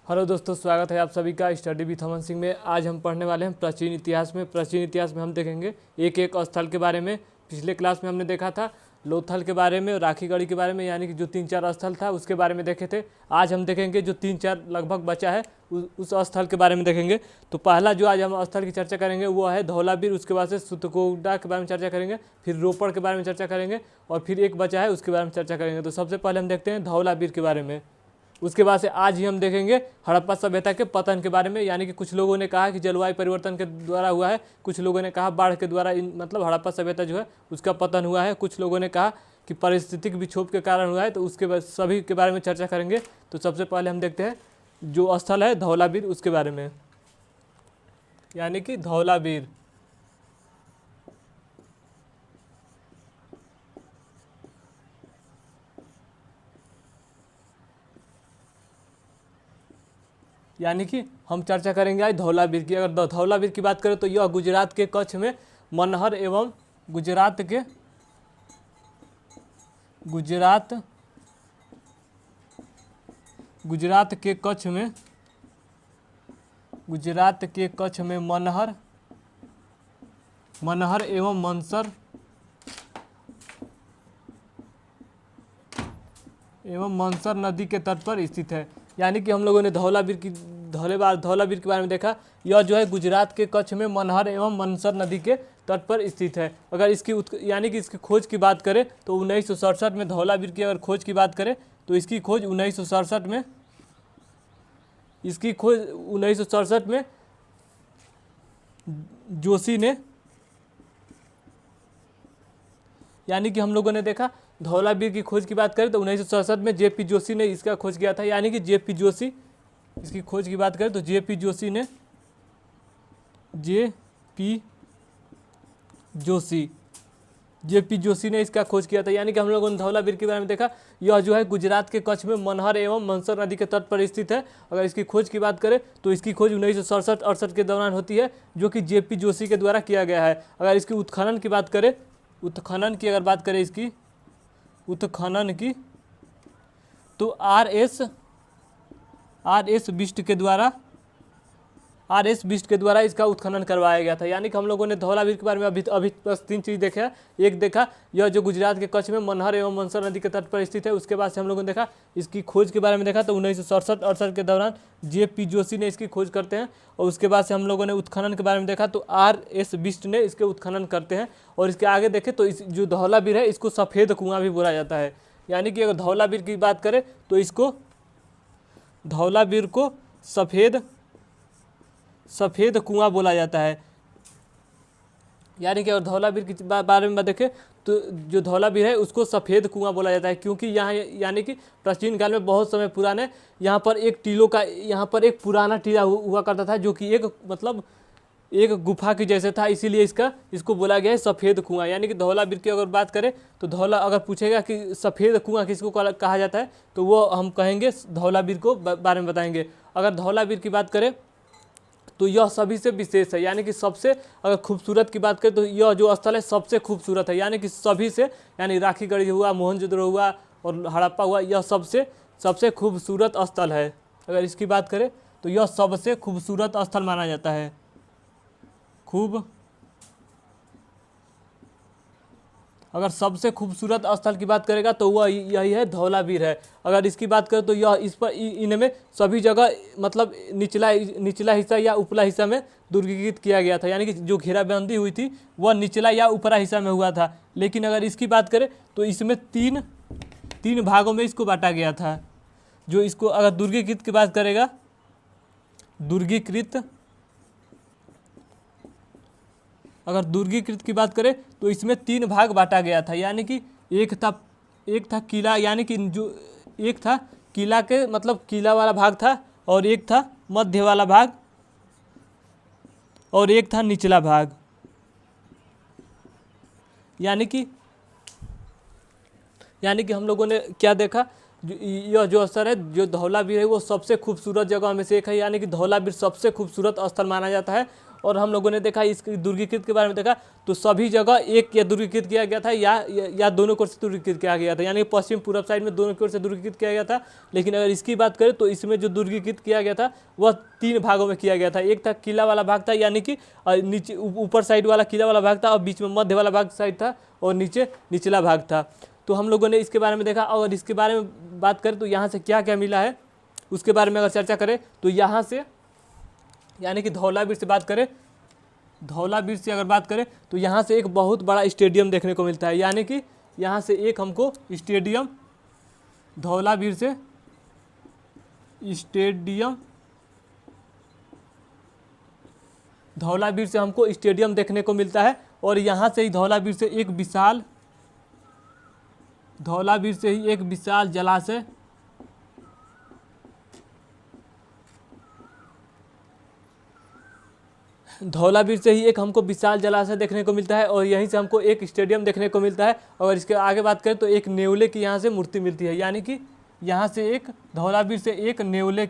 Hello दोस्तों, स्वागत है आप सभी का स्टडी विथ अमन सिंह में। आज हम पढ़ने वाले हैं प्राचीन इतिहास में। प्राचीन इतिहास में हम देखेंगे एक एक स्थल के बारे में। पिछले क्लास में हमने देखा था लोथल के बारे में, राखीगढ़ी के बारे में, यानी कि जो 3-4 स्थल था उसके बारे में देखे थे। आज हम देखेंगे जो 3-4 लगभग बचा है उस स्थल के बारे में देखेंगे। तो पहला जो आज हम स्थल की चर्चा करेंगे वो है धौलावीर। उसके बाद से सुतकोटा के बारे में चर्चा करेंगे, फिर रोपड़ के बारे में चर्चा करेंगे और फिर एक बचा है उसके बारे में चर्चा करेंगे। तो सबसे पहले हम देखते हैं धौलावीर के बारे में। उसके बाद से आज ही हम देखेंगे हड़प्पा सभ्यता के पतन के बारे में, यानी कि कुछ लोगों ने कहा कि जलवायु परिवर्तन के द्वारा हुआ है, कुछ लोगों ने कहा बाढ़ के द्वारा मतलब हड़प्पा सभ्यता जो है उसका पतन हुआ है, कुछ लोगों ने कहा कि पारिस्थितिक विक्षोभ के कारण हुआ है। तो उसके बाद सभी के बारे में चर्चा करेंगे। तो सबसे पहले हम देखते हैं जो स्थल है धौलावीर उसके बारे में, यानी कि धौलावीर। यानी कि हम चर्चा करेंगे आज धौलावीर की। अगर धौलावीर की बात करें तो यह गुजरात के कच्छ में मनहर एवं गुजरात के कच्छ में मनहर एवं मंसर नदी के तट पर स्थित है। यानी कि हम लोगों ने धौलावीर के बारे में देखा। यह जो है गुजरात के कच्छ में मनहर एवं मंसर नदी के तट पर स्थित है। अगर इसकी यानी कि इसकी खोज की बात करें तो 1967 में धौलावीर की अगर खोज की बात करें तो इसकी खोज 1967 में जोशी ने, यानी कि हम लोगों ने देखा धौलावीर की खोज की बात करें तो 1967 में जेपी जोशी ने इसका खोज किया था। यानी कि जेपी जोशी, इसकी खोज की बात करें तो जेपी जोशी ने इसका खोज किया था। यानी कि हम लोगों ने धौलावीर के बारे में देखा। यह जो है गुजरात के कच्छ में मनहर एवं मंसर नदी के तट पर स्थित है। अगर इसकी खोज की बात करें तो इसकी खोज 1967-68 के दौरान होती है, जो कि जेपी जोशी के द्वारा किया गया है। अगर इसकी उत्खनन की बात करें तो आर एस बिष्ट के द्वारा इसका उत्खनन करवाया गया था। यानी कि हम लोगों ने धौलावीर के बारे में अभी बस 3 चीज़ देखा। एक देखा यह जो गुजरात के कच्छ में मनहर एवं मंसर नदी के तट पर स्थित है। उसके बाद से हम लोगों ने देखा इसकी खोज के बारे में देखा तो 1967-68 के दौरान जेपी जोशी ने इसकी खोज करते हैं। और उसके बाद से हम लोगों ने उत्खनन के बारे में देखा तो आर एस बिष्ट ने इसके उत्खनन करते हैं। और इसके आगे देखें तो इस जो धौलावीर है इसको सफ़ेद कुआं भी बोला जाता है। यानी कि अगर धौलावीर की बात करें तो इसको धौलावीर को सफ़ेद कुआं बोला जाता है। यानी कि अगर धौलावीर के बारे में देखें तो जो धौलावीर है उसको सफ़ेद कुआं बोला जाता है, क्योंकि यहाँ यानी कि प्राचीन काल में बहुत समय पुराने यहाँ पर एक पुराना टीला हुआ करता था, जो कि एक गुफा की जैसे था, इसीलिए इसको बोला गया है सफ़ेद कुआं। यानी कि धौलावीर की अगर बात करें तो अगर पूछेगा कि सफ़ेद कुआं किसको कहा जाता है तो वो हम कहेंगे धौलावीर को बारे में बताएंगे। अगर धौलावीर की बात करें तो यह सभी से विशेष है। यानी कि सबसे अगर खूबसूरत की बात करें तो यह जो स्थल है सबसे खूबसूरत है। यानी कि सभी से, यानी राखीगढ़ी हुआ, मोहनजोदड़ो हुआ और हड़प्पा हुआ, यह सबसे खूबसूरत स्थल है। अगर इसकी बात करें तो यह सबसे खूबसूरत स्थल माना जाता है। अगर सबसे खूबसूरत स्थल की बात करेगा तो वह यही है, धौलावीर है। अगर इसकी बात करें तो यह इनमें सभी जगह मतलब निचला हिस्सा या उपला हिस्सा में दुर्गीकृत किया गया था। यानी कि जो घेराबंदी हुई थी वह निचला या ऊपरा हिस्सा में हुआ था। लेकिन अगर इसकी बात करें तो इसमें तीन भागों में इसको बांटा गया था। जो इसको अगर दुर्गीकृत की बात करेगा, अगर दुर्गीकृत की बात करें तो इसमें 3 भाग बांटा गया था। यानी कि एक था किला, यानी कि जो एक था किला के मतलब किला वाला भाग था, और एक था मध्य वाला भाग, और एक था निचला भाग। यानी कि हम लोगों ने क्या देखा, यह जो स्थल है जो धौलावीर है वो सबसे खूबसूरत जगह में से एक है, यानी कि धौलावीर सबसे खूबसूरत स्थल माना जाता है। और हम लोगों ने देखा इसकी दुर्गीकृत के बारे में देखा तो सभी जगह एक या दुर्गीकृत किया गया था या दोनों की ओर से दुर्गीकृत किया गया था, यानी पश्चिम पूर्व साइड में दोनों की ओर से दुर्गीकृत किया गया था। लेकिन अगर इसकी बात करें तो इसमें जो दुर्गीकृत किया गया था वह 3 भागों में किया गया था। एक था किला वाला भाग था, यानी कि नीचे ऊपर साइड वाला किला वाला भाग था, और बीच में मध्य वाला भाग साइड था, और नीचे निचला भाग था। तो हम लोगों ने इसके बारे में देखा। और इसके बारे में बात करें तो यहाँ से क्या क्या मिला है उसके बारे में अगर चर्चा करें तो यहाँ से, यानी कि धौलावीर से बात करें, धौलावीर से अगर बात करें तो यहाँ से एक बहुत बड़ा स्टेडियम देखने को मिलता है, यानी कि यहाँ से एक हमको स्टेडियम, धौलावीर से स्टेडियम, धौलावीर से हमको स्टेडियम देखने को मिलता है। और यहाँ से ही धौलावीर से एक विशाल, धौलावीर से ही एक विशाल जलाशय, धौलावीर से ही एक हमको विशाल जलाशय देखने को मिलता है। और यहीं से हमको एक स्टेडियम देखने को मिलता है। और इसके आगे बात करें तो एक नेवले की यहाँ से मूर्ति मिलती है, यानी कि यहाँ से एक धौलावीर से एक नेवले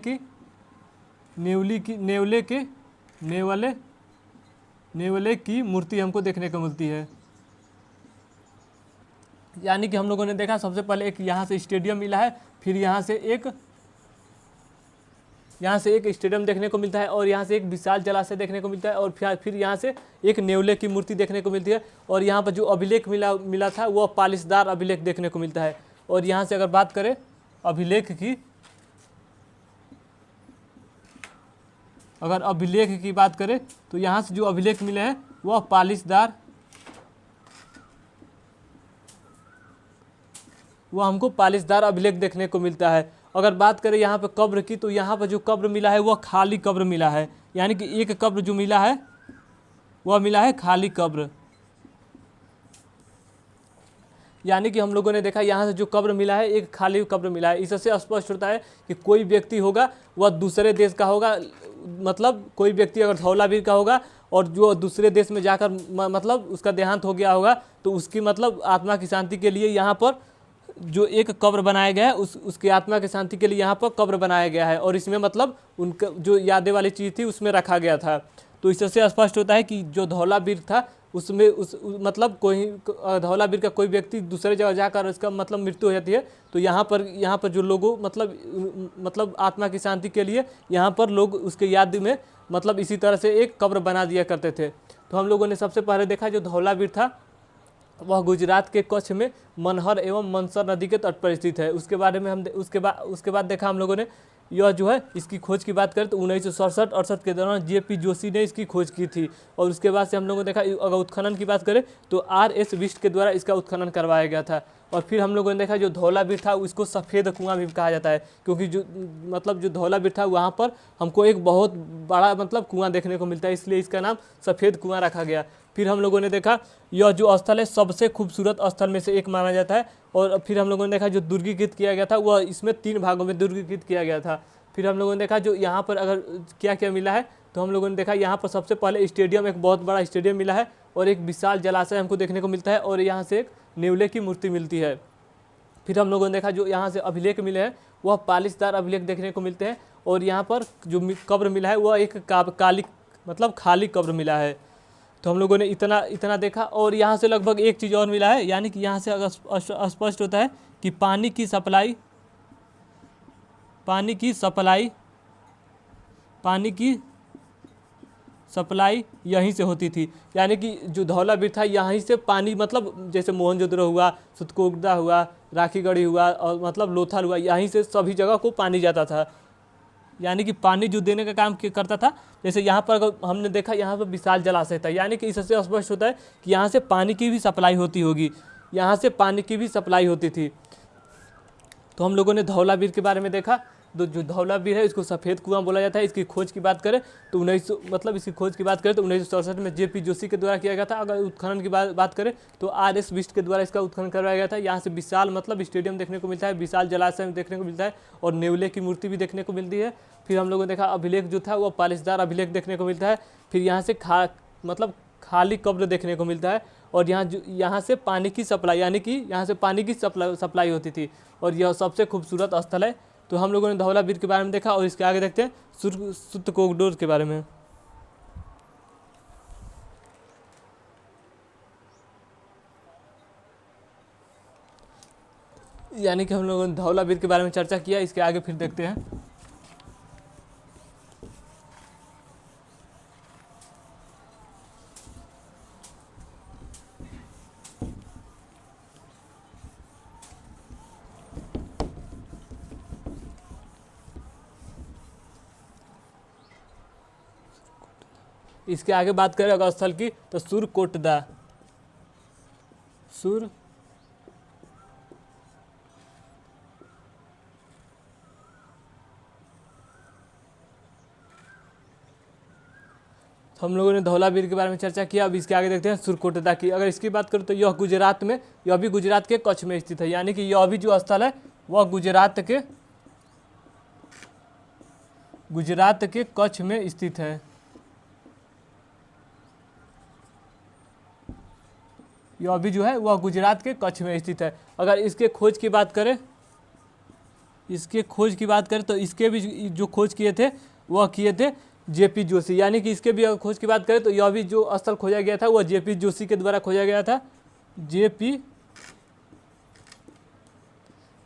की मूर्ति हमको देखने को मिलती है। यानी कि हम लोगों ने देखा सबसे पहले एक यहाँ से स्टेडियम मिला है, फिर यहाँ से एक स्टेडियम देखने को मिलता है, और यहाँ से एक विशाल जलाशय देखने को मिलता है, और फिर यहाँ से एक नेवले की मूर्ति देखने को मिलती है। और यहाँ पर जो अभिलेख मिला था वह पालिशदार अभिलेख देखने को मिलता है। और यहाँ से अगर बात करें अभिलेख की बात करें तो यहाँ से जो अभिलेख मिले हैं वह हमको पालिशदार अभिलेख देखने को मिलता है। अगर बात करें यहाँ पर कब्र की तो यहाँ पर जो कब्र मिला है वह खाली कब्र मिला है, यानी कि एक कब्र जो मिला है वह मिला है खाली कब्र। यानी कि हम लोगों ने देखा यहाँ से जो कब्र मिला है एक खाली कब्र मिला है। इससे स्पष्ट होता है कि कोई व्यक्ति होगा वह दूसरे देश का होगा, मतलब कोई व्यक्ति अगर धौलावीर का होगा और जो दूसरे देश में जाकर मतलब उसका देहांत हो गया होगा तो उसकी मतलब आत्मा की शांति के लिए यहाँ पर जो एक कब्र बनाया गया है उसकी आत्मा की शांति के लिए यहाँ पर कब्र बनाया गया है। और इसमें मतलब उनका जो यादें वाली चीज़ थी उसमें रखा गया था। तो इससे स्पष्ट होता है कि जो धौलावीर था उसमें मतलब कोई धौलावीर का कोई व्यक्ति दूसरे जगह जाकर उसका मतलब मृत्यु हो जाती है तो यहाँ पर जो लोगों मतलब आत्मा की शांति के लिए यहाँ पर लोग उसके याद में मतलब इसी तरह से एक कब्र बना दिया करते थे। तो हम लोगों ने सबसे पहले देखा जो धौलावीर था वह गुजरात के कच्छ में मनहर एवं मनसर नदी के तट पर स्थित है। उसके बारे में हम उसके बाद देखा हम लोगों ने यह जो है इसकी खोज की बात करें तो 1967-68 के दौरान JP जोशी ने इसकी खोज की थी। और उसके बाद से हम लोगों ने देखा अगर उत्खनन की बात करें तो RS बिष्ट के द्वारा इसका उत्खनन करवाया गया था। और फिर हम लोगों ने देखा जो धौलावीर था उसको सफ़ेद कुआं भी कहा जाता है, क्योंकि जो धौलावीर था वहाँ पर हमको एक बहुत बड़ा मतलब कुआं देखने को मिलता है, इसलिए इसका नाम सफ़ेद कुआं रखा गया। फिर हम लोगों ने देखा यह जो स्थल है सबसे खूबसूरत स्थल में से एक माना जाता है। और फिर हम लोगों ने देखा जो दुर्गीकृत किया गया था वह इसमें 3 भागों में दुर्गीकृत किया गया था। फिर हम लोगों ने देखा जो यहाँ पर अगर क्या क्या मिला है तो हम लोगों ने देखा यहाँ पर सबसे पहले स्टेडियम, एक बहुत बड़ा स्टेडियम मिला है और एक विशाल जलाशय हमको देखने को मिलता है और यहाँ से एक नेवले की मूर्ति मिलती है। फिर हम लोगों ने देखा जो यहाँ से अभिलेख मिले हैं वह पालिशदार अभिलेख देखने को मिलते हैं और यहाँ पर जो कब्र मिला है वह एक खाली कब्र मिला है। तो हम लोगों ने इतना देखा। और यहाँ से लगभग एक चीज़ और मिला है, यानी कि यहाँ से अगर स्पष्ट होता है कि पानी की सप्लाई यहीं से होती थी, यानी कि जो धौलावीर था यहीं से पानी मतलब जैसे मोहनजोदड़ो हुआ, सुतकोटदा हुआ, राखीगढ़ी हुआ और मतलब लोथल हुआ, यहीं से सभी जगह को पानी जाता था, यानी कि पानी जो देने का काम करता था। जैसे यहाँ पर अगर हमने देखा यहाँ पर विशाल जलाशय था, यानी कि इससे स्पष्ट होता है कि यहाँ से पानी की भी सप्लाई होती होगी, यहाँ से पानी की भी सप्लाई होती थी। तो हम लोगों ने धौलावीर के बारे में देखा। जो धौलावीर है इसको सफ़ेद कुआं बोला जाता है। इसकी खोज की बात करें तो 1967 में JP जोशी के द्वारा किया गया था। अगर उत्खनन की बात करें तो RS बिष्ट के द्वारा इसका उत्खनन करवाया गया था। यहाँ से विशाल मतलब स्टेडियम देखने को मिलता है, विशाल जलाशय देखने को मिलता है और नेवले की मूर्ति भी देखने को मिलती है। फिर हम लोगों ने देखा अभिलेख जो था वह पालिशदार अभिलेख देखने को मिलता है। फिर यहाँ से खाली कब्र देखने को मिलता है और यहाँ से पानी की सप्लाई, यानी कि यहाँ से पानी की सप्लाई होती थी, और यह सबसे खूबसूरत स्थल है। तो हम लोगों ने धौलावीर के बारे में देखा, और इसके आगे देखते हैं सूर्यकोटद्वार के बारे में। यानी कि हम लोगों ने धौलावीर के बारे में चर्चा किया, इसके आगे फिर देखते हैं। इसके आगे बात करें अगर स्थल की, तो सूर्यकोटद्वार, सूर्य हम लोगों ने धौलावीर के बारे में चर्चा किया। अब इसके आगे देखते हैं सूर्यकोटद्वार की। अगर इसकी बात करूँ तो यह गुजरात में, यह भी गुजरात के कच्छ में स्थित है, यानी कि यह भी जो स्थल है वह गुजरात के कच्छ में स्थित है। यह भी जो है वह गुजरात के कच्छ में स्थित है। अगर इसके खोज की बात करें, तो इसके भी जो खोज किए थे वह किए थे जेपी जोशी, यानी कि इसके भी अगर खोज की बात करें तो यह भी जो स्थल खोजा गया था वह जेपी जोशी के द्वारा खोजा गया था।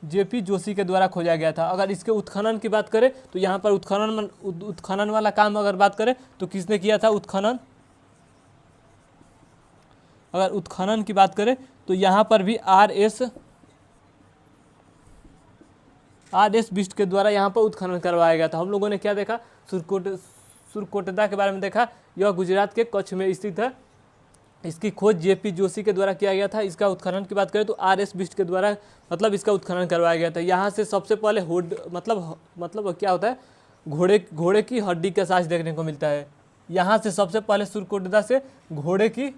जेपी जोशी के द्वारा खोजा गया था। अगर इसके उत्खनन की बात करें तो यहाँ पर उत्खनन वाला काम अगर बात करें तो किसने किया था उत्खनन। अगर उत्खनन की बात करें तो यहाँ पर भी आर एस बिष्ट के द्वारा यहाँ पर उत्खनन करवाया गया था। हम लोगों ने क्या देखा, सूर्यकोटद्वार के बारे में देखा। यह गुजरात के कच्छ में स्थित है। इसकी खोज जेपी जोशी के द्वारा किया गया था। इसका उत्खनन की बात करें तो आर एस बिष्ट के द्वारा मतलब इसका उत्खनन करवाया गया था। यहाँ से सबसे पहले मतलब क्या होता है, घोड़े की हड्डी का साँच देखने को मिलता है। यहाँ से सबसे पहले सूर्यकोटद्वार से घोड़े की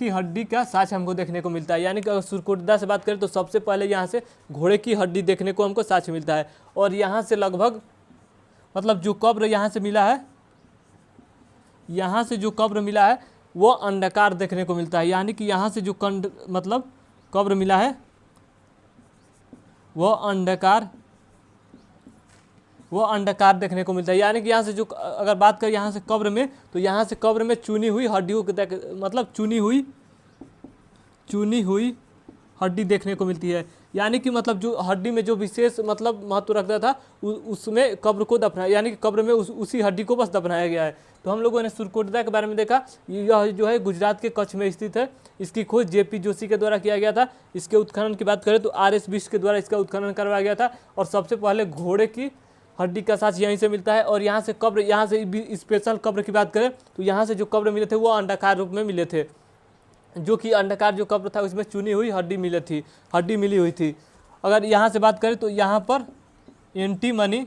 हड्डी का साँच हमको देखने को मिलता है। यानी कि अगर सूर्यकोटद्वार से बात करें तो सबसे पहले यहाँ से घोड़े की हड्डी देखने को हमको साँच मिलता है। और यहाँ से लगभग मतलब जो कब्र यहाँ से मिला है वो अंडाकार देखने को मिलता है। यानी कि यहाँ से जो कब्र मिला है वो अंडाकार देखने को मिलता है। यानी कि यहाँ से जो अगर बात करें यहाँ से कब्र में, तो यहाँ से कब्र में चुनी हुई हड्डियों चुनी हुई हड्डी देखने को मिलती है। यानी कि मतलब जो हड्डी में जो विशेष महत्व रखता था उसमें कब्र को दफनाया, यानी कि कब्र में उसी हड्डी को बस दफनाया गया है। तो हम लोगों ने सूर्यकोटद्वार के बारे में देखा। यह जो है गुजरात के कच्छ में स्थित है। इसकी खोज जेपी जोशी के द्वारा किया गया था। इसके उत्खनन की बात करें तो आर एस बिष्ट के द्वारा इसका उत्खनन करवाया गया था। और सबसे पहले घोड़े की हड्डी का साँच यहीं से मिलता है। और यहाँ से स्पेशल कब्र की बात करें तो यहाँ से जो कब्र मिले थे वो अंडाकार रूप में मिले थे, जो कि अंडाकार जो कब्र था उसमें चुनी हुई हड्डी मिली हुई थी। अगर यहाँ से बात करें तो यहाँ पर एंटीमनी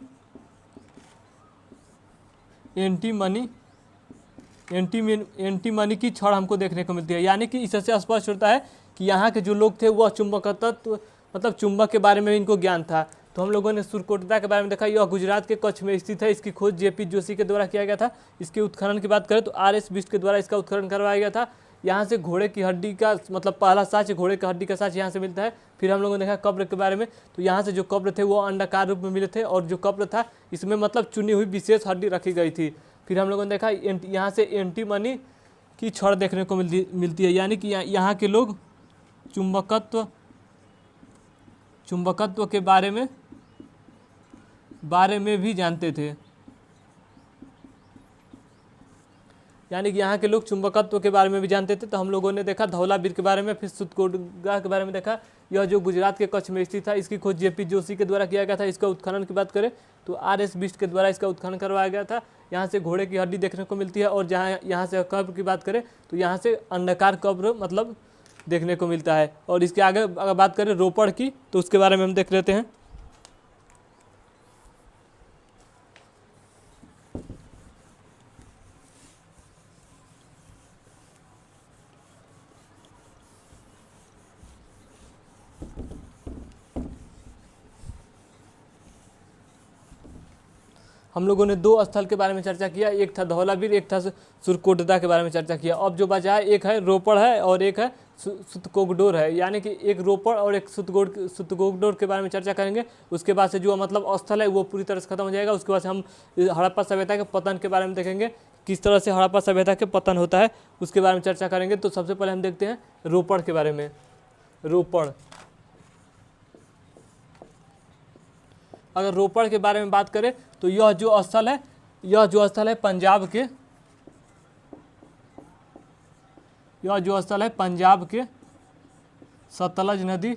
की छड़ हमको देखने को मिलती है। यानी कि इससे स्पष्ट होता है कि यहाँ के जो लोग थे वह चुंबक के बारे में इनको ज्ञान था। तो हम लोगों ने सूर्यकोटद्वार के बारे में देखा। यह गुजरात के कच्छ में स्थित है। इसकी खोज जेपी जोशी के द्वारा किया गया था। इसके उत्खनन की बात करें तो आर एस बिष्ट के द्वारा इसका उत्खनन करवाया गया था। यहाँ से घोड़े की हड्डी का पहला साँच, घोड़े की हड्डी का साँच यहाँ से मिलता है। फिर हम लोगों ने देखा कब्र के बारे में, तो यहाँ से जो कब्र थे वो अंडाकार रूप में मिले थे। और जो कब्र था इसमें चुनी हुई विशेष हड्डी रखी गई थी। फिर हम लोगों ने देखा यहाँ से एंटीमनी की छड़ देखने को मिलती है। यानी कि यहाँ के लोग चुंबकत्व के बारे में भी जानते थे। यानी कि यहाँ के लोग चुंबकत्व के बारे में भी जानते थे। तो हम लोगों ने देखा धौलावीर के बारे में, फिर सूर्यकोटद्वार के बारे में देखा। यह जो गुजरात के कच्छ में स्थित था, इसकी खोज जेपी जोशी के द्वारा किया गया था। इसका उत्खनन की बात करें तो आर एस बिष्ट के द्वारा इसका उत्खनन करवाया गया था। यहाँ से घोड़े की हड्डी देखने को मिलती है। और यहाँ से कब्र की बात करें तो यहाँ से अंडाकार कब्र देखने को मिलता है। और इसके आगे अगर बात करें रोपड़ की, तो उसके बारे में हम देख लेते हैं। हम लोगों ने दो स्थल के बारे में चर्चा किया, एक था धौलावीर, एक था सुरकोटदा के बारे में चर्चा किया। अब जो बचा है एक है रोपड़ है और एक है सुतकोगडोर है, यानी कि एक रोपड़ और एक सुतकोगडोर के बारे में चर्चा करेंगे। उसके बाद से जो मतलब स्थल है वो पूरी तरह से खत्म हो जाएगा। उसके बाद से हम हड़प्पा सभ्यता के पतन के बारे में देखेंगे, किस तरह से हड़प्पा सभ्यता के पतन होता है उसके बारे में चर्चा करेंगे। तो सबसे पहले हम देखते हैं रोपड़ के बारे में। रोपड़, अगर रोपड़ के बारे में बात करें तो यह जो स्थल है पंजाब के, यह जो स्थल है पंजाब के सतलज नदी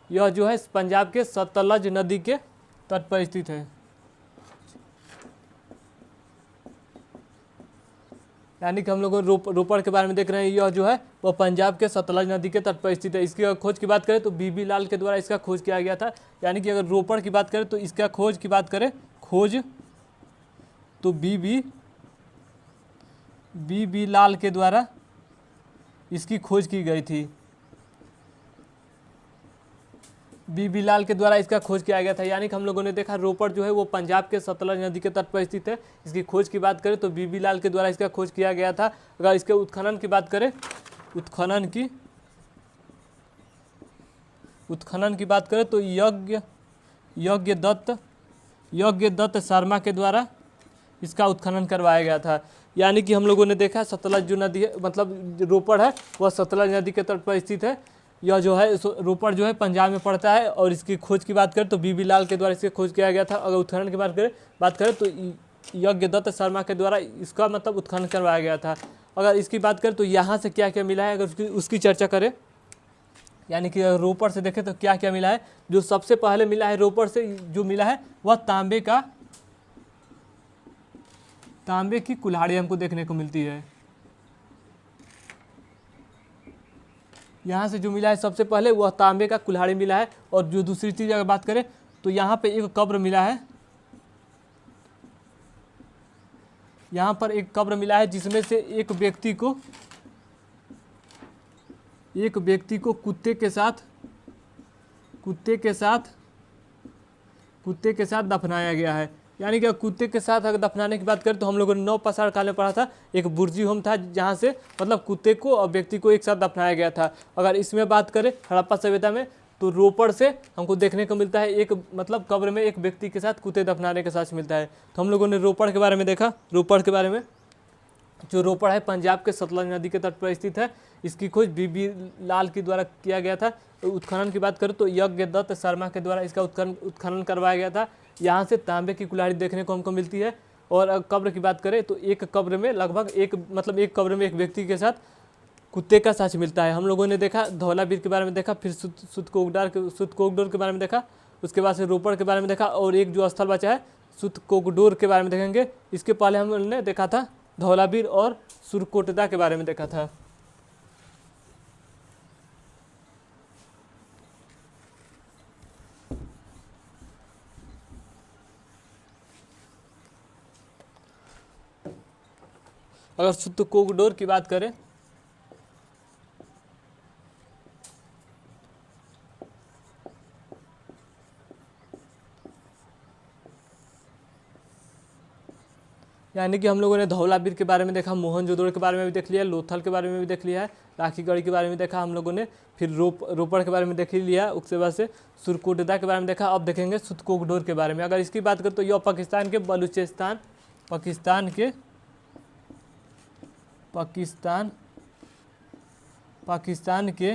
यह जो है पंजाब के सतलज नदी के तट पर स्थित है, यानी कि हम लोग रोपड़ के बारे में देख रहे हैं। यह जो है वह पंजाब के सतलज नदी के तट पर स्थित है। इसकी खोज की बात करें तो बीबी लाल के द्वारा इसका खोज किया गया था। यानी कि अगर रोपड़ की बात करें तो इसका खोज की बात करें, खोज तो बीबी लाल के द्वारा इसकी खोज की गई थी। बीबी लाल के द्वारा इसका खोज किया गया था। यानी कि हम लोगों ने देखा रोपड़ जो है वो पंजाब के सतलज नदी के तट पर स्थित है। इसकी खोज की बात करें तो बीबी लाल के द्वारा इसका खोज किया गया था। अगर इसके उत्खनन की बात करें, उत्खनन की बात करें तो यज्ञ दत्त शर्मा के द्वारा इसका उत्खनन करवाया गया था। यानी कि हम लोगों ने देखा सतलज जो नदी है, मतलब रोपड़ है वह सतलज नदी के तट पर स्थित है। यह जो है रोपड़ जो है पंजाब में पड़ता है। और इसकी खोज की बात करें तो बीबी लाल के द्वारा इसकी खोज किया गया था। अगर उत्खनन की बात करें तो यज्ञ दत्त शर्मा के द्वारा इसका मतलब उत्खनन करवाया गया था। अगर इसकी बात करें तो यहाँ से क्या क्या मिला है, अगर उसकी चर्चा करें, यानी कि रोपड़ से देखें तो क्या क्या मिला है। जो सबसे पहले मिला है रोपड़ से जो मिला है वह तांबे की कुल्हाड़ी हमको देखने को मिलती है। यहाँ से जो मिला है सबसे पहले वह तांबे का कुल्हाड़ी मिला है। और जो दूसरी चीज़ अगर बात करें तो यहाँ पे एक कब्र मिला है, यहाँ पर एक कब्र मिला है जिसमें से एक व्यक्ति को कुत्ते के साथ दफनाया गया है। यानी कि कुत्ते के साथ अगर दफनाने की बात करें तो हम लोगों ने 9 पाषाण काल में पढ़ा था, एक बुर्जी होम था जहाँ से मतलब कुत्ते को और व्यक्ति को एक साथ दफनाया गया था। अगर इसमें बात करें हड़प्पा सभ्यता में तो रोपड़ से हमको देखने को मिलता है एक मतलब कब्र में एक व्यक्ति के साथ कुत्ते दफनाने के साथ मिलता है। तो हम लोगों ने रोपड़ के बारे में देखा। रोपड़ के बारे में, जो रोपड़ है पंजाब के सतलज नदी के तट पर स्थित है। इसकी खोज बीबी लाल के द्वारा किया गया था। तो उत्खनन की बात करें तो यज्ञ दत्त शर्मा के द्वारा इसका उत्खनन करवाया गया था। यहाँ से तांबे की कुल्हाड़ी देखने को हमको मिलती है। और कब्र की बात करें तो एक कब्र में लगभग एक कब्र में एक व्यक्ति के साथ कुत्ते का साक्ष्य मिलता है। हम लोगों ने देखा धौलावीर के बारे में देखा, फिर सुतकोगडोर के बारे में देखा, उसके बाद से रोपड़ के बारे में देखा, और एक जो स्थल बचा है सुतकोगडोर के बारे में देखेंगे। इसके पहले हमने देखा था धौलावीर और सुरकोटदा के बारे में देखा था। अगर सुतकोगडोर की बात करें यानी कि हम लोगों ने धौलावीर के बारे में देखा, मोहनजोदड़ो के बारे में भी देख लिया, लोथल के बारे में भी देख लिया है, राखीगढ़ी के बारे में देखा हम लोगों ने, फिर रोपड़ के बारे में देख ही लिया, उसके बाद से सुरकोटदा के बारे में देखा। अब देखेंगे सुतकोगडोर के बारे में। अगर इसकी बात करें तो यह पाकिस्तान के बलूचिस्तान पाकिस्तान के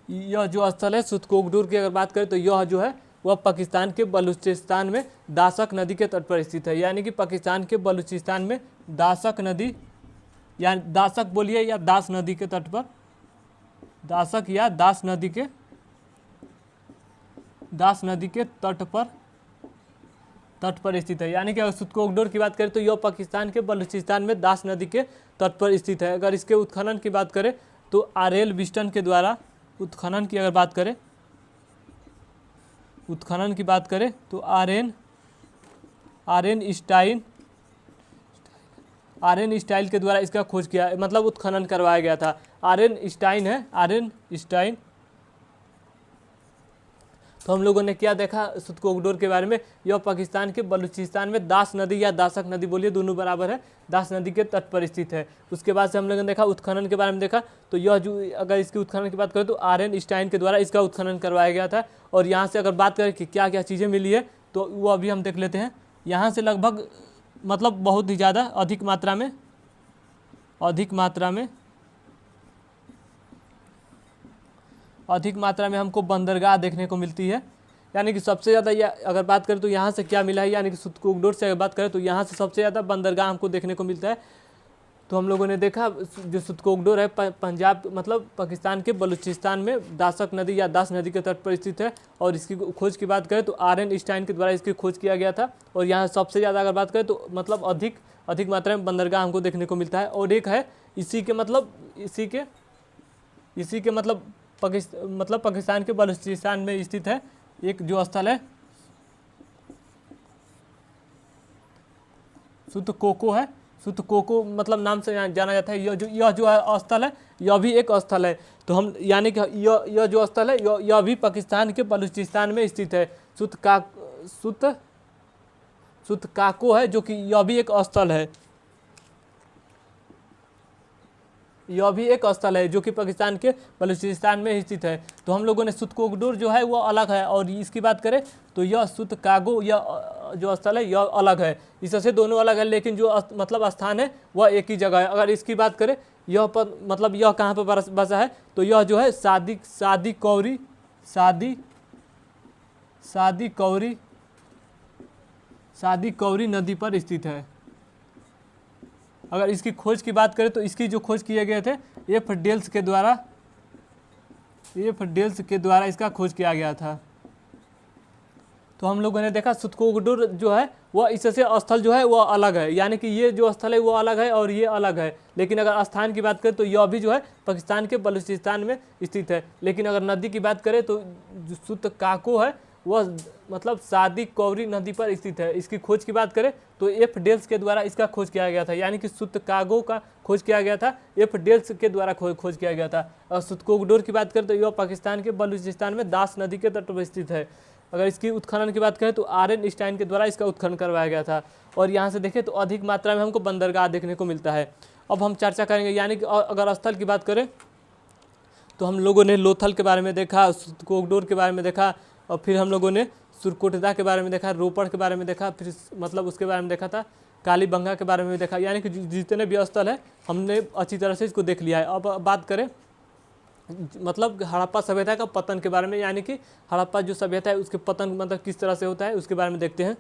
यह जो स्थल है सुतकोगडोर की अगर बात करें तो यह जो है वह पाकिस्तान के बलूचिस्तान में दासक नदी के तट पर स्थित है। यानी कि पाकिस्तान के बलूचिस्तान में दासक नदी या दासक बोलिए या दास नदी के तट पर, दासक या दास नदी के तट पर स्थित है। यानी कि अगर सुतकोगडोर की बात करें तो यह पाकिस्तान के बलूचिस्तान में दास नदी के तट पर स्थित है। अगर इसके उत्खनन की बात करें तो आरएल बिस्टन के द्वारा उत्खनन की बात करें तो आरएन आर्यन स्टाइल के द्वारा इसका खोज किया, मतलब उत्खनन करवाया गया था। आर्यन स्टाइन। तो हम लोगों ने क्या देखा सुतकोगडोर के बारे में, यह पाकिस्तान के बलूचिस्तान में दास नदी या दासक नदी, बोलिए दोनों बराबर है, दास नदी के तट पर स्थित है। उसके बाद से हम लोगों ने देखा उत्खनन के बारे में देखा, तो यह जो अगर इसकी उत्खनन की बात करें तो आर्यन स्टाइन के द्वारा इसका उत्खनन करवाया गया था। और यहाँ से अगर बात करें कि क्या क्या चीज़ें मिली है तो वो अभी हम देख लेते हैं। यहाँ से लगभग मतलब बहुत ही ज़्यादा अधिक मात्रा में हमको बंदरगाह देखने को मिलती है। यानी कि सबसे ज़्यादा अगर बात करें तो यहाँ से क्या मिला है, यानी कि सुतकोगडोर से अगर बात करें तो यहाँ से सबसे ज़्यादा बंदरगाह हमको देखने को मिलता है। तो हम लोगों ने देखा जो सुतकोगडोर है पंजाब मतलब पाकिस्तान के बलूचिस्तान में दासक नदी या दास नदी के तट पर स्थित है। और इसकी खोज की बात करें तो आर्यन स्टाइन के द्वारा इसकी खोज किया गया था। और यहाँ सबसे ज़्यादा अगर बात करें तो मतलब अधिक मात्रा में बंदरगाह हमको देखने को मिलता है। और एक है इसी के मतलब पाकिस्तान के बलूचिस्तान में स्थित है एक जो स्थल है सुतकोको मतलब नाम से जाना जाता है। यह जो स्थल है यह भी एक स्थल है। तो हम यानी कि यह जो स्थल है यह भी पाकिस्तान के बलूचिस्तान में स्थित है। सुतकाको है जो कि यह भी एक स्थल है, जो कि पाकिस्तान के बलूचिस्तान में स्थित है। तो हम लोगों ने सुतकोगडोर जो है वो अलग है, और इसकी बात करें तो यह सुतकागो यह जो स्थल है यह अलग है। इससे दोनों अलग है, लेकिन जो मतलब स्थान है वह एक ही जगह है। अगर इसकी बात करें यह पर मतलब यह कहाँ पर बसा है तो यह जो है सादी कौरी नदी पर स्थित है। अगर इसकी खोज की बात करें तो इसकी जो खोज किए गए थे एफ डेल्स के द्वारा इसका खोज किया गया था। तो हम लोगों ने देखा सुतकोगडोर जो है वह इससे स्थल जो है वह अलग है, यानी कि ये जो स्थल है वो अलग है और ये अलग है। लेकिन अगर स्थान की बात करें तो यह भी जो है पाकिस्तान के बलूचिस्तान में स्थित है। लेकिन अगर नदी की बात करें तो जो सुतकाको है वह मतलब सादी कौरी नदी पर स्थित है। इसकी खोज की बात करें तो एफ डेल्स के द्वारा इसका खोज किया गया था, यानी कि सुतकागो का खोज किया गया था एफ डेल्स के द्वारा खोज किया गया था। और सुतकोगडोर की बात करें तो यह पाकिस्तान के बलूचिस्तान में दास नदी के तट पर स्थित है। अगर इसकी उत्खनन की बात करें तो आर्यन स्टाइन के द्वारा इसका उत्खनन करवाया गया था। और यहाँ से देखें तो अधिक मात्रा में हमको बंदरगाह देखने को मिलता है। अब हम चर्चा करेंगे, यानी कि अगर स्थल की बात करें तो हम लोगों ने लोथल के बारे में देखा, सुतकोगडोर के बारे में देखा, और फिर हम लोगों ने सुरकोटदा के बारे में देखा, रोपड़ के बारे में देखा, फिर मतलब उसके बारे में देखा था कालीबंगा के बारे में देखा। यानी कि जितने भी स्थल है हमने अच्छी तरह से इसको देख लिया है। अब बात करें मतलब हड़प्पा सभ्यता का पतन के बारे में, यानी कि हड़प्पा जो सभ्यता है उसके पतन मतलब किस तरह से होता है उसके बारे में देखते हैं।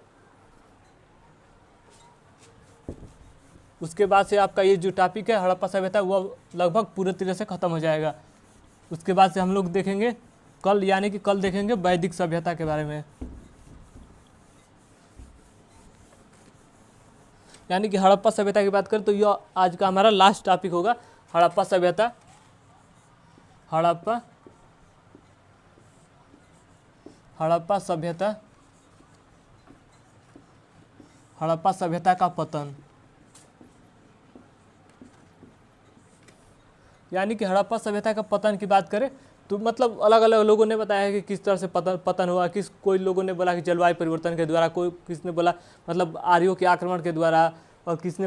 उसके बाद से आपका ये जो टॉपिक है हड़प्पा सभ्यता वह लगभग पूरे तरह से ख़त्म हो जाएगा। उसके बाद से हम लोग देखेंगे कल, यानी कि कल देखेंगे वैदिक सभ्यता के बारे में। यानी कि हड़प्पा सभ्यता की बात करें तो यह आज का हमारा लास्ट टॉपिक होगा, हड़प्पा सभ्यता। हड़प्पा सभ्यता का पतन। यानी कि हड़प्पा सभ्यता का पतन की बात करें तो मतलब अलग अलग लोगों ने बताया है कि किस तरह से पतन हुआ। कोई लोगों ने बोला कि जलवायु परिवर्तन के द्वारा, किसने बोला मतलब आर्यों के आक्रमण के द्वारा, और किसी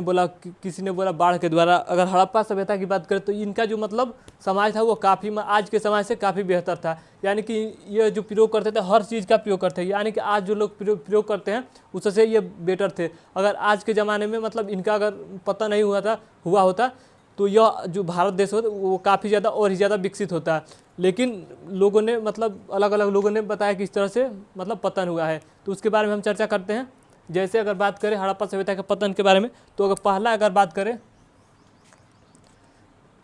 ने बोला बाढ़ के द्वारा। अगर हड़प्पा सभ्यता की बात करें तो इनका जो मतलब समाज था वो काफ़ी आज के समाज से काफ़ी बेहतर था। यानी कि ये जो प्रयोग करते थे हर चीज़ का प्रयोग करते हैं, यानी कि आज जो लोग प्रयोग करते हैं उससे ये बेटर थे। अगर आज के ज़माने में मतलब इनका अगर पता नहीं हुआ होता तो यह जो भारत देश होता वो काफ़ी ज़्यादा और ही ज़्यादा विकसित होता। लेकिन लोगों ने मतलब अलग अलग लोगों ने बताया कि इस तरह से मतलब पतन हुआ है। तो उसके बारे में हम चर्चा करते हैं। जैसे अगर बात करें हड़प्पा सभ्यता के पतन के बारे में तो अगर बात करें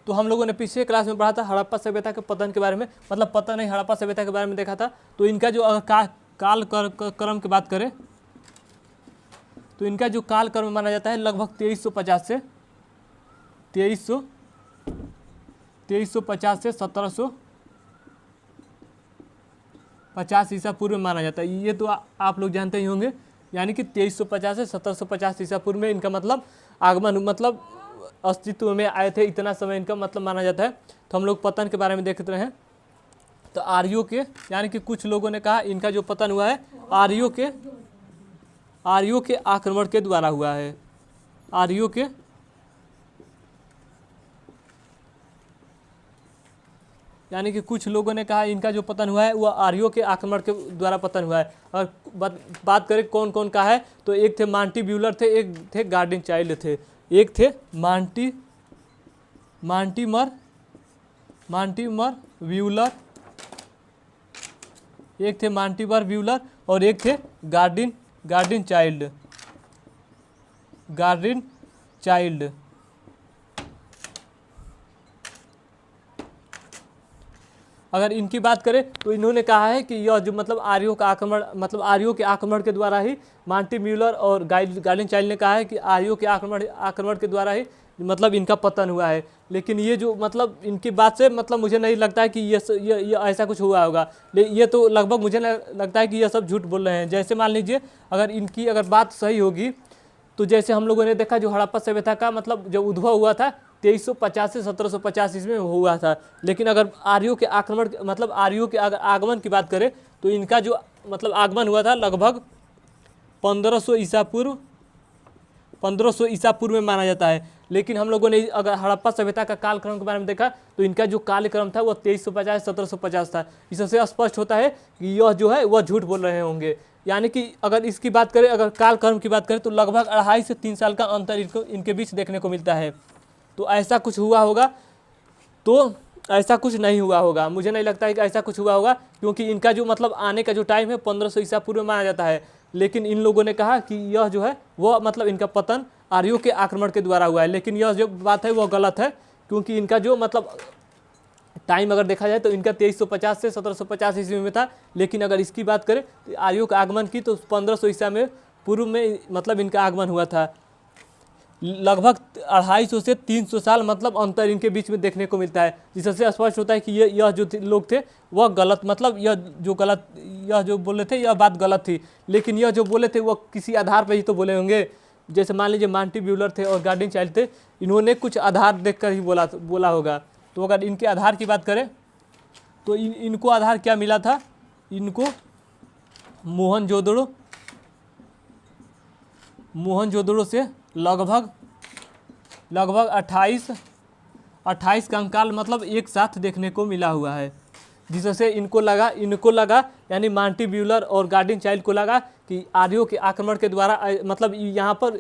तो हम लोगों ने पिछले क्लास में पढ़ा था हड़प्पा सभ्यता के पतन के बारे में, मतलब पतन नहीं हड़प्पा सभ्यता के बारे में देखा था। तो इनका जो काल क्रम की बात करें तो इनका जो काल क्रम माना जाता है लगभग 2350 से 1750 ईसा पूर्व में माना जाता है। ये तो आप लोग जानते ही होंगे यानी कि 2350 से 1750 ईसा पूर्व में इनका मतलब आगमन मतलब अस्तित्व में आए थे, इतना समय इनका मतलब माना जाता है। तो हम लोग पतन के बारे में देखते हैं। तो आर्यों के यानी कि कुछ लोगों ने कहा इनका जो पतन हुआ है आर्यों के आक्रमण के द्वारा हुआ है। आर्यों के यानी कि कुछ लोगों ने कहा इनका जो पतन हुआ है वह आर्यों के आक्रमण के द्वारा पतन हुआ है। और बात करें कौन कौन का है, तो एक थे मांटी ब्यूलर थे, एक थे गार्डिन चाइल्ड थे, एक थे मांटीमर व्यूलर, एक थे मांटीमर व्यूलर और एक थे गार्डिन चाइल्ड। अगर इनकी बात करें तो इन्होंने कहा है कि यह जो मतलब आर्यों का आक्रमण मतलब आर्यों के आक्रमण के द्वारा ही, मांटी म्यूलर और गार्डिन चाइल्ड ने कहा है कि आर्यों के आक्रमण के द्वारा ही मतलब इनका पतन हुआ है। लेकिन ये जो मतलब इनकी बात से मतलब मुझे नहीं लगता है कि ये ऐसा कुछ हुआ होगा। ये तो लगभग मुझे लगता है कि ये सब झूठ बोल रहे हैं। जैसे मान लीजिए अगर बात सही होगी तो जैसे हम लोगों ने देखा जो हड़प्पा सभ्यता का मतलब जब उद्भव हुआ था 2350 से 1750 ईस्वी में हुआ था। लेकिन अगर आर्यों के आक्रमण मतलब आर्यों के आगमन की बात करें तो इनका जो मतलब आगमन हुआ था लगभग 1500 ईसा पूर्व में माना जाता है। लेकिन हम लोगों ने अगर हड़प्पा सभ्यता का कालक्रम के बारे में देखा तो इनका जो कालक्रम था वो 2350 1750 था। इससे स्पष्ट होता है कि यह जो है वह झूठ बोल रहे होंगे। यानी कि अगर इसकी बात करें, अगर कालक्रम की बात करें तो लगभग 2.5 से 3 साल का अंतर इनके बीच देखने को मिलता है। तो ऐसा कुछ हुआ होगा, तो ऐसा कुछ नहीं हुआ होगा। मुझे नहीं लगता है कि ऐसा कुछ हुआ होगा, क्योंकि इनका जो मतलब आने का जो टाइम है 1500 ईसा पूर्व में माना जाता है। लेकिन इन लोगों ने कहा कि यह जो है वह मतलब इनका पतन आर्यों के आक्रमण के द्वारा हुआ है। लेकिन यह जो बात है वह गलत है, क्योंकि इनका जो मतलब टाइम अगर देखा जाए तो इनका 2350 से 1750 ईस्वी में था। लेकिन अगर इसकी बात करें तो आर्यों का आगमन की तो 1500 ईसा में पूर्व में मतलब इनका आगमन हुआ था। लगभग 250 से 300 साल मतलब अंतर इनके बीच में देखने को मिलता है, जिससे स्पष्ट होता है कि यह जो लोग थे वह गलत मतलब यह जो बोले थे यह बात गलत थी। लेकिन यह जो बोले थे वह किसी आधार पर ही तो बोले होंगे। जैसे मान लीजिए मांटी ब्यूलर थे और गार्डिन चाइल्ड थे, इन्होंने कुछ आधार देखकर ही बोला होगा। तो अगर इनके आधार की बात करें तो इनको आधार क्या मिला था, इनको मोहनजोदड़ो से लगभग 28 कंकाल मतलब एक साथ देखने को मिला हुआ है। जिससे इनको लगा यानी मांटी ब्यूलर और गार्डिन चाइल्ड को लगा कि आर्यों के आक्रमण के द्वारा मतलब यहाँ पर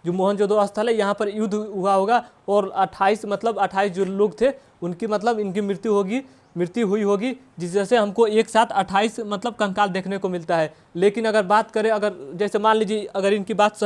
जो मोहनजोदड़ो स्थल है यहाँ पर युद्ध हुआ होगा और 28 जो लोग थे उनकी मतलब इनकी मृत्यु हुई होगी, जिससे हमको एक साथ 28 मतलब कंकाल देखने को मिलता है। लेकिन अगर बात करें जैसे मान लीजिए अगर इनकी बात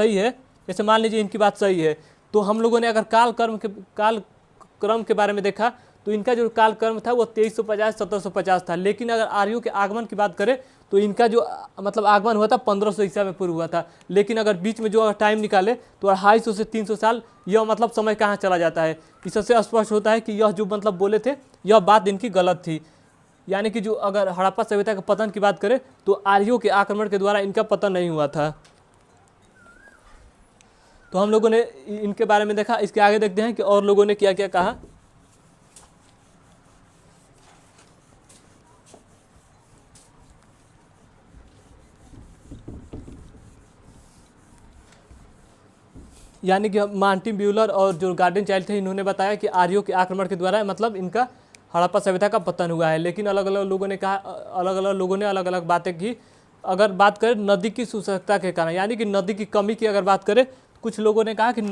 सही है, तो हम लोगों ने अगर कालक्रम के बारे में देखा तो इनका जो कालक्रम था वो 2350 1750 था। लेकिन अगर आर्यों के आगमन की बात करें तो इनका जो मतलब आगमन हुआ था 1500 ईसा में पूर्व हुआ था। लेकिन अगर बीच में जो अगर टाइम निकाले तो 250 से 300 साल यह मतलब समय कहाँ चला जाता है। इससे स्पष्ट होता है कि यह जो मतलब बोले थे यह बात इनकी गलत थी। यानी कि जो अगर हड़प्पा सभ्यता के पतन की बात करें तो आर्यों के आक्रमण के द्वारा इनका पतन नहीं हुआ था। तो हम लोगों ने इनके बारे में देखा। इसके आगे देखते हैं कि और लोगों ने क्या क्या कहा। यानी कि मार्टिन ब्यूलर और जो गार्डिन चाइल्ड थे इन्होंने बताया कि आर्यों के आक्रमण के द्वारा मतलब इनका हड़प्पा सभ्यता का पतन हुआ है। लेकिन अलग अलग लोगों ने अलग अलग बातें की। अगर बात करें नदी की शुष्कता के कारण यानी कि नदी की कमी की अगर बात करें, कुछ लोगों ने कहा कि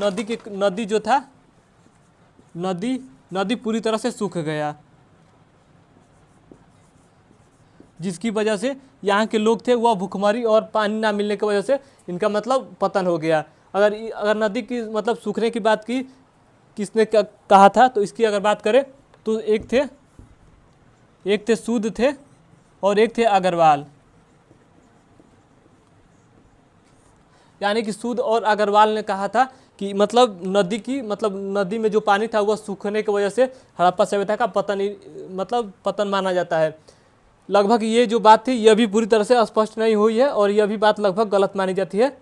नदी पूरी तरह से सूख गया, जिसकी वजह से यहाँ के लोग थे वह भूखमरी और पानी ना मिलने की वजह से इनका मतलब पतन हो गया। अगर नदी की मतलब सूखने की बात की किसने कहा था, तो इसकी अगर बात करें तो एक थे सूद थे और एक थे अग्रवाल। यानी कि सूद और अग्रवाल ने कहा था कि मतलब नदी में जो पानी था वह सूखने की वजह से हड़प्पा सभ्यता का पतन माना जाता है। लगभग ये जो बात थी यह भी पूरी तरह से स्पष्ट नहीं हुई है और यह भी बात लगभग गलत मानी जाती है।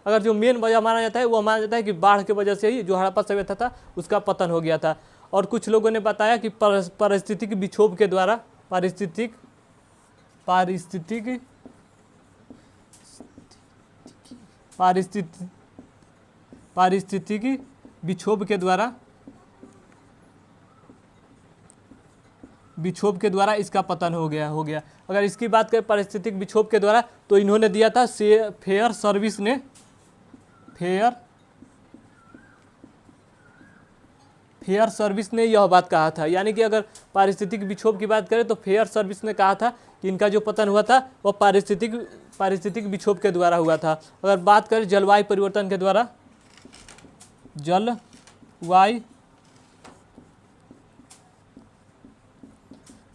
अगर जो मेन वजह माना जाता है वो माना जाता है कि बाढ़ की वजह से ही जो हड़प्पा सभ्यता था उसका पतन हो गया था। और कुछ लोगों ने बताया कि पारिस्थितिक विक्षोभ के द्वारा पारिस्थितिक विक्षोभ के द्वारा इसका पतन हो गया। अगर इसकी बात करें पारिस्थितिक विक्षोभ के द्वारा तो इन्होंने दिया था फेयर सर्विस ने यह बात कहा था। यानी कि अगर पारिस्थितिक विक्षोभ की बात करें तो फेयर सर्विस ने कहा था कि इनका जो पतन हुआ था वह पारिस्थितिक विक्षोभ के द्वारा हुआ था। अगर बात करें जलवायु परिवर्तन के द्वारा, जलवायु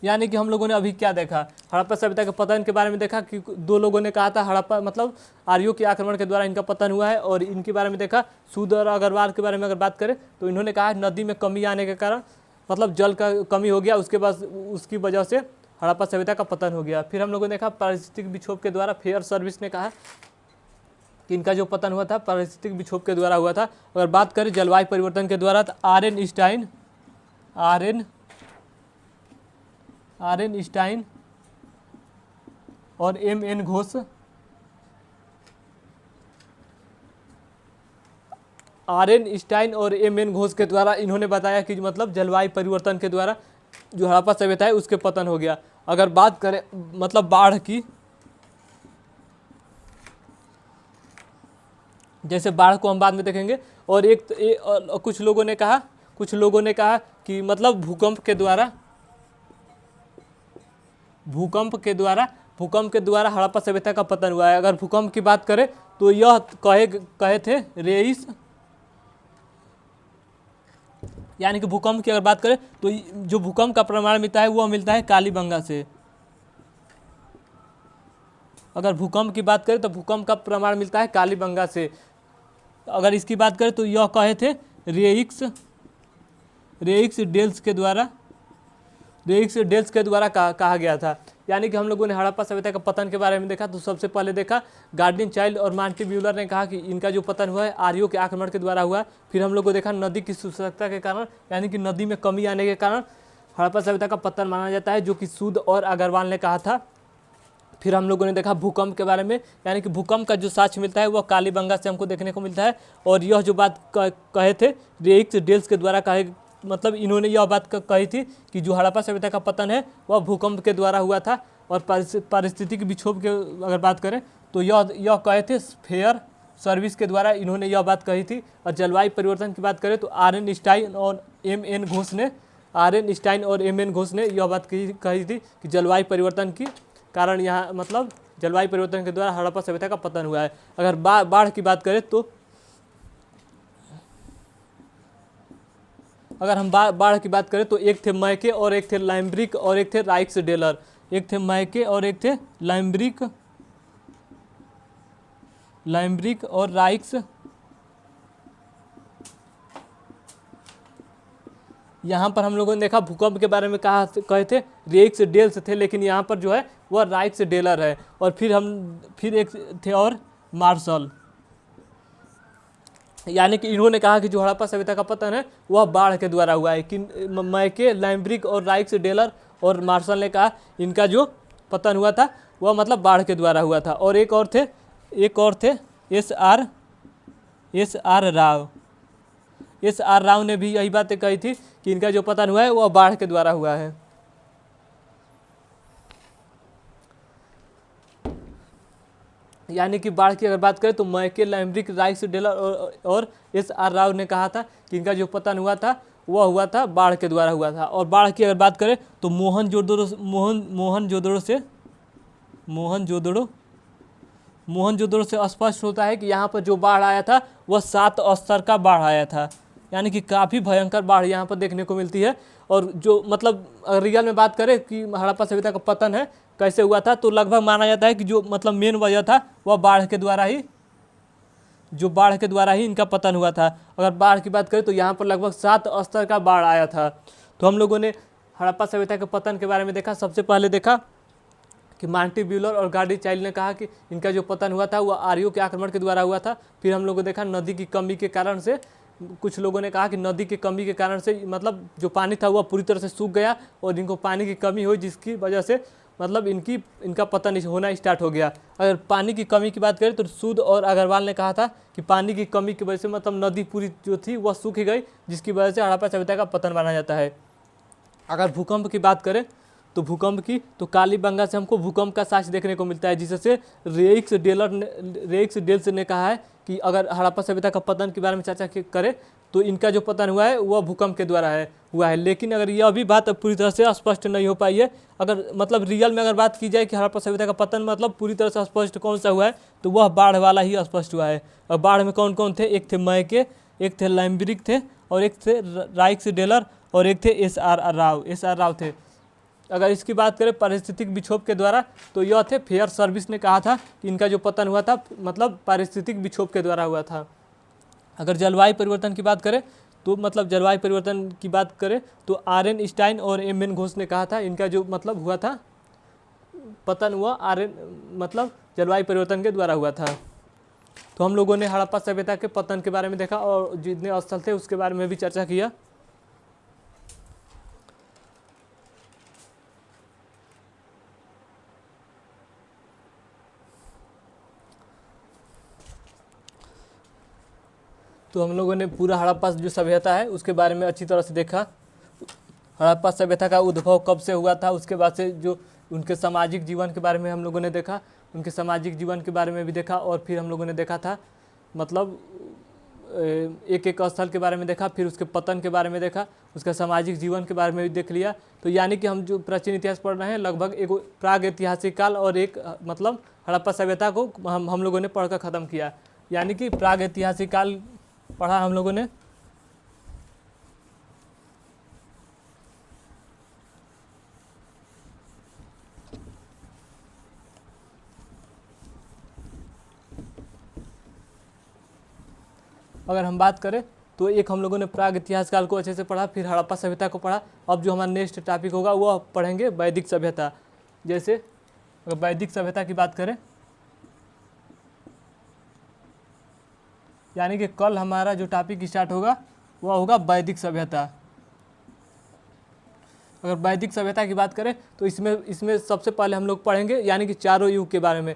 यानी कि हम लोगों ने अभी क्या देखा, हड़प्पा सभ्यता के पतन के बारे में देखा कि दो लोगों ने कहा था हड़प्पा मतलब आर्यों के आक्रमण के द्वारा इनका पतन हुआ है। और इनके बारे में देखा सूद और अग्रवाल के बारे में अगर बात करें तो इन्होंने कहा नदी में कमी आने के कारण मतलब जल का कमी हो गया, उसके बाद उसकी वजह से हड़प्पा सभ्यता का पतन हो गया। फिर हम लोगों ने देखा पारिस्थितिक विक्षोभ के द्वारा फेयर सर्विस ने कहा कि इनका जो पतन हुआ था पारिस्थितिक विक्षोभ के द्वारा हुआ था। अगर बात करें जलवायु परिवर्तन के द्वारा तो आर एन स्टाइन और एम एन घोष के द्वारा इन्होंने बताया कि मतलब जलवायु परिवर्तन के द्वारा जो हड़प्पा सभ्यता है उसके पतन हो गया। अगर बात करें मतलब बाढ़ की, जैसे बाढ़ को हम बाद में देखेंगे। और कुछ लोगों ने कहा कि मतलब भूकंप के द्वारा हड़प्पा सभ्यता का पतन हुआ है। अगर भूकंप की बात करें तो यह कहे थे रेइस, यानी कि भूकंप की अगर बात करें तो जो भूकंप का प्रमाण मिलता है वह मिलता है कालीबंगा से। अगर भूकंप की बात करें तो भूकंप का प्रमाण मिलता है कालीबंगा से। अगर इसकी बात करें तो यह कहे थे रेइक्स डेल्स के द्वारा कहा गया था। यानी कि हम लोगों ने हड़प्पा सभ्यता का पतन के बारे में देखा तो सबसे पहले देखा गार्डिन चाइल्ड और मार्टी ब्यूलर ने कहा कि इनका जो पतन हुआ है आर्यों के आक्रमण के द्वारा हुआ। फिर हम लोग को देखा नदी की शुष्कता के कारण, यानी कि नदी में कमी आने के कारण हड़प्पा सभ्यता का पतन माना जाता है, जो कि सूद और अग्रवाल ने कहा था। फिर हम लोगों ने देखा भूकंप के बारे में, यानी कि भूकंप का जो साक्ष्य मिलता है वह कालीबंगा से हमको देखने को मिलता है। और यह जो बात कहे थे रेइक्स डेल्स के द्वारा कहे, मतलब इन्होंने यह बात कही थी कि जो हड़प्पा सभ्यता का पतन है वह भूकंप के द्वारा हुआ था। और पारिस्थितिक विक्षोभ के अगर बात करें तो यह कहे थे फेयर सर्विस के द्वारा इन्होंने यह बात कही थी। और जलवायु परिवर्तन की बात करें तो आर एन स्टाइन और एम एन घोष ने यह बात कही थी कि जलवायु परिवर्तन की कारण यहाँ मतलब जलवायु परिवर्तन के द्वारा हड़प्पा सभ्यता का पतन हुआ है। अगर बाढ़ की बात करें तो अगर हम बाढ़ की बात करें तो एक थे मैके और एक थे लाइम्ब्रिक और एक थे राइक्स डेलर। एक थे मैके और एक थे लाइम्ब्रिक और राइक्स। यहाँ पर हम लोगों ने देखा भूकंप के बारे में कहे थे रेइक्स डेल्स थे, लेकिन यहाँ पर जो है वह राइक्स डेलर है। और फिर एक थे और मार्शल, यानी कि इन्होंने कहा कि जो हड़प्पा सभ्यता का पतन है वह बाढ़ के द्वारा हुआ है। कि मैके, लाइम्ब्रिक और राइक्स डेलर और मार्शल ने कहा इनका जो पतन हुआ था वह मतलब बाढ़ के द्वारा हुआ था। और एक और थे एस आर राव ने भी यही बातें कही थी कि इनका जो पतन हुआ है वह बाढ़ के द्वारा हुआ है। यानी कि बाढ़ की अगर बात करें तो मैके, लाइम्ब्रिक, राइक्स डेलर और एस आर राव ने कहा था कि इनका जो पतन हुआ था वह हुआ था बाढ़ के द्वारा हुआ था। और बाढ़ की अगर बात करें तो मोहनजोदड़ो से स्पष्ट होता है कि यहाँ पर जो बाढ़ आया था वह 7 स्तर का बाढ़ आया था, यानी कि काफ़ी भयंकर बाढ़ यहाँ पर देखने को मिलती है। और जो मतलब रियल में बात करें कि हड़प्पा सभ्यता का पतन है कैसे हुआ था तो लगभग माना जाता है कि जो मतलब मेन वजह था वह बाढ़ के द्वारा ही इनका पतन हुआ था। अगर बाढ़ की बात करें तो यहाँ पर लगभग 7 स्तर का बाढ़ आया था। तो हम लोगों ने हड़प्पा सभ्यता के पतन के बारे में देखा। सबसे पहले देखा कि मांटिब्यूलर और गार्डी चाइल्ड ने कहा कि इनका जो पतन हुआ था वह आर्यों के आक्रमण के द्वारा हुआ था। फिर हम लोगों ने देखा नदी की कमी के कारण से, कुछ लोगों ने कहा कि नदी की कमी के कारण से मतलब जो पानी था वह पूरी तरह से सूख गया और इनको पानी की कमी हुई, जिसकी वजह से मतलब इनका पतन होना स्टार्ट हो गया। अगर पानी की कमी की बात करें तो सूद और अग्रवाल ने कहा था कि पानी की कमी की वजह से मतलब नदी पूरी जो थी वह सूख गई, जिसकी वजह से हड़प्पा सभ्यता का पतन माना जाता है। अगर भूकंप की बात करें तो भूकंप की तो कालीबंगा से हमको भूकंप का साक्ष्य देखने को मिलता है, जिससे रेइक्स डेल्स ने कहा है कि अगर हड़प्पा सभ्यता का पतन के बारे में चर्चा करें तो इनका जो पतन हुआ है वह भूकंप के द्वारा हुआ है। लेकिन अगर यह भी बात पूरी तरह से स्पष्ट नहीं हो पाई है, अगर मतलब रियल में अगर बात की जाए कि हड़प्पा सभ्यता का पतन मतलब पूरी तरह से स्पष्ट कौन सा हुआ है, तो वह बाढ़ वाला ही स्पष्ट हुआ है। और बाढ़ में कौन कौन थे, एक थे मैके, एक थे लैम्ब्रिक थे, और एक थे राइक्स डेलर, और एक थे एस आर राव थे। अगर इसकी बात करें पारिस्थितिक विक्षोभ के द्वारा तो यह थे फेयर सर्विस ने कहा था कि इनका जो पतन हुआ था मतलब पारिस्थितिक विक्षोभ के द्वारा हुआ था। अगर जलवायु परिवर्तन की बात करें तो मतलब जलवायु परिवर्तन की बात करें तो आर.एन. स्टाइन और एम.एन. घोष ने कहा था इनका जो मतलब हुआ था पतन हुआ मतलब जलवायु परिवर्तन के द्वारा हुआ था। तो हम लोगों ने हड़प्पा सभ्यता के पतन के बारे में देखा और जितने स्थल थे उसके बारे में भी चर्चा किया। तो हम लोगों ने पूरा हड़प्पा जो सभ्यता है उसके बारे में अच्छी तरह से देखा। हड़प्पा सभ्यता का उद्भव कब से हुआ था, उसके बाद से जो उनके सामाजिक जीवन के बारे में हम लोगों ने देखा, उनके सामाजिक जीवन के बारे में भी देखा। और फिर हम लोगों ने देखा था मतलब एक एक स्थल के बारे में देखा, फिर उसके पतन के बारे में देखा, उसका सामाजिक जीवन के बारे में भी देख लिया। तो यानी कि हम जो प्राचीन इतिहास पढ़ रहे हैं लगभग एक प्राग ऐतिहासिक काल और एक मतलब हड़प्पा सभ्यता को हम लोगों ने पढ़कर ख़त्म किया। यानी कि प्राग ऐतिहासिक काल पढ़ा हम लोगों ने, अगर हम बात करें तो एक हम लोगों ने प्राग इतिहास काल को अच्छे से पढ़ा, फिर हड़प्पा सभ्यता को पढ़ा। अब जो हमारा नेक्स्ट टॉपिक होगा वो पढ़ेंगे वैदिक सभ्यता। जैसे अगर वैदिक सभ्यता की बात करें यानी कि कल हमारा जो टॉपिक स्टार्ट होगा वह होगा वैदिक सभ्यता। अगर वैदिक सभ्यता की बात करें तो इसमें सबसे पहले हम लोग पढ़ेंगे यानी कि चारों युग के बारे में,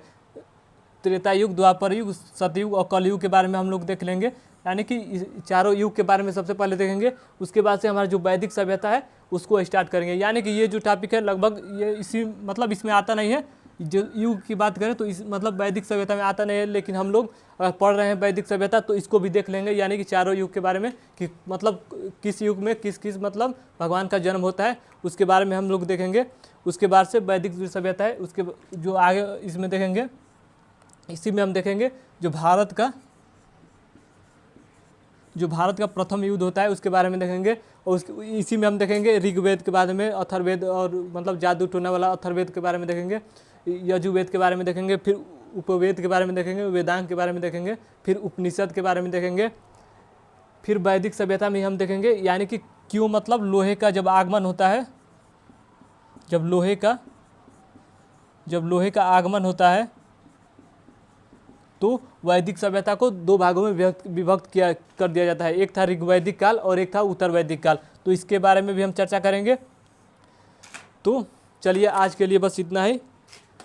त्रेता युग, द्वापर युग, सतयुग और कलयुग के बारे में हम लोग देख लेंगे। यानी कि चारों युग के बारे में सबसे पहले देखेंगे, उसके बाद से हमारा जो वैदिक सभ्यता है उसको स्टार्ट करेंगे। यानी कि ये जो टॉपिक है लगभग ये इसी मतलब इसमें आता नहीं है। जो युग की बात करें तो इस मतलब वैदिक सभ्यता में आता नहीं है, लेकिन हम लोग अगर पढ़ रहे हैं वैदिक सभ्यता तो इसको भी देख लेंगे। यानी कि चारों युग के बारे में कि मतलब किस युग में किस किस मतलब भगवान का जन्म होता है उसके बारे में हम लोग देखेंगे। उसके बाद से वैदिक जो सभ्यता है उसके जो आगे इसमें देखेंगे, इसी में हम देखेंगे जो भारत का प्रथम युद्ध होता है उसके बारे में देखेंगे। और इसी में हम देखेंगे ऋग्वेद के बारे में, अथर्ववेद और मतलब जादू टोना वाला अथर्ववेद के बारे में देखेंगे, यजुर्वेद के बारे में देखेंगे, फिर उपवेद के बारे में देखेंगे, वेदांग के बारे में देखेंगे, फिर उपनिषद के बारे में देखेंगे। फिर वैदिक सभ्यता में हम देखेंगे यानी कि क्यों मतलब लोहे का जब आगमन होता है, जब लोहे का आगमन होता है तो वैदिक सभ्यता को दो भागों में विभक्त कर दिया जाता है। एक था ऋग्वैदिक काल और एक था उत्तर वैदिक काल। तो इसके बारे में भी हम चर्चा करेंगे। तो चलिए आज के लिए बस इतना ही,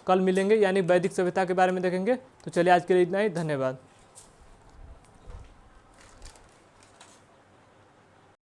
कल मिलेंगे यानी वैदिक सभ्यता के बारे में देखेंगे। तो चलिए आज के लिए इतना ही, धन्यवाद।